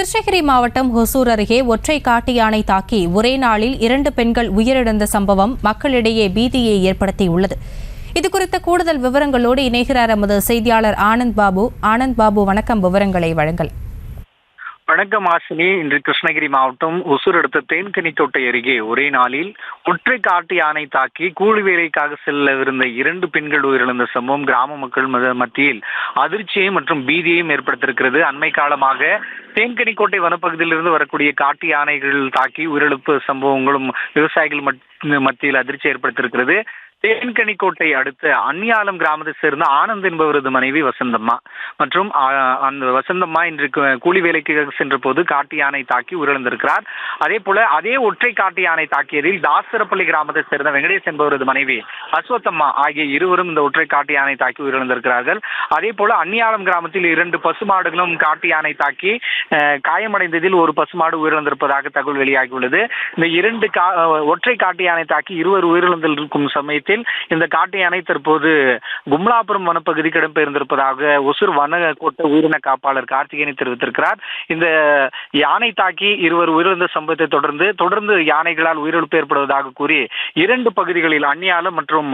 கிருஷ்ணகிரி மாவட்டம் ஹொசூர் அருகே ஒற்றை காட்டு யானை தாக்கி ஒரே நாளில் 2 பெண்கள் உயிரிழந்த சம்பவம் மக்களிடையே பீதியை ஏற்படுத்தியுள்ளது. இதுகுறித்த கூடுதல் விவரங்களோடு இணைகிறார் எமது செய்தியாளர் ஆனந்த் பாபு. வணக்கம், விவரங்களை வழங்கல். வணக்கம் ஆசினி. இன்று கிருஷ்ணகிரி மாவட்டம் ஒசூர் அடுத்த தேன்கனிக்கோட்டை அருகே ஒரே நாளில் ஒற்றை காட்டு யானை தாக்கி கூலி வேலைக்காக செல்லவிருந்த 2 பெண்கள் உயிரிழந்த சம்பவம் கிராம மக்கள் மத்தியில் அதிர்ச்சியை மற்றும் பீதியையும் ஏற்படுத்தியிருக்கிறது. அண்மை காலமாக தேன்கனிக்கோட்டை வனப்பகுதியிலிருந்து வரக்கூடிய காட்டு யானைகள் தாக்கி உயிரிழப்பு சம்பவங்களும் விவசாயிகள் மத்தியில் அதிர்ச்சி ஏற்படுத்தியிருக்கிறது. தேன்கனிக்கோட்டை அடுத்த அன்னியாலம் கிராமத்தை சேர்ந்த ஆனந்த் என்பவரது மனைவி வசந்தம்மா மற்றும் அந்த வசந்தம்மா இன்று கூலி வேலைக்கு சென்ற போது காட்டு யானை தாக்கி உயிரிழந்திருக்கிறார். அதே போல அதே ஒற்றை காட்டு யானை தாக்கியதில் தாசரப்பள்ளி கிராமத்தை சேர்ந்த வெங்கடேஷ் என்பவரது மனைவி அஸ்வத்தம்மா ஆகிய இருவரும் இந்த ஒற்றை காட்டு யானை தாக்கி உயிரிழந்திருக்கிறார்கள். அதே போல அன்னியாலம் கிராமத்தில் 2 பசுமாடுகளும் காட்டு யானை தாக்கி காயமடைந்ததில் ஒரு பசுமாடு உயிரிழந்திருப்பதாக தகவல் வெளியாகியுள்ளது. இந்த 2 ஒற்றை காட்டு யானை தாக்கி 2 உயிரிழந்திருக்கும் சமயத்தில் இந்த காட்டு யானை தற்போது கும்லாபுரம் வனப்பகுதிக்கு இடம்பெயர்ந்திருப்பதாக ஒசூர் வனக்கோட்ட உயிரின காப்பாளர் கார்த்திகேயன் தெரிவித்திருக்கிறார். இந்த யானை தாக்கி 2 உயிரிழந்த சம்பவத்தை தொடர்ந்து யானைகளால் உயிரிழப்பு ஏற்படுவதாக கூறி 2 பகுதிகளில் அன்னியாலம் மற்றும்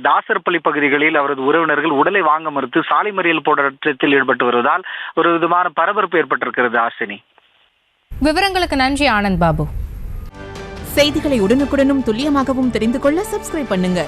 தாசர்பள்ளி பகுதிகளில் அவரது உறவினர்கள் உடலை வாங்க மறுத்து சாலை மறியல் போராட்டத்தில் ஈடுபட்டு வருவதால் ஒரு விதமான பரபரப்பு ஏற்பட்டிருக்கிறது. ஆசினி, விவரங்களுக்கு நன்றி ஆனந்த் பாபு. செய்திகளை உடனுக்குடனும் துல்லியமாகவும் தெரிந்து கொள்ள சப்ஸ்கிரைப் பண்ணுங்க.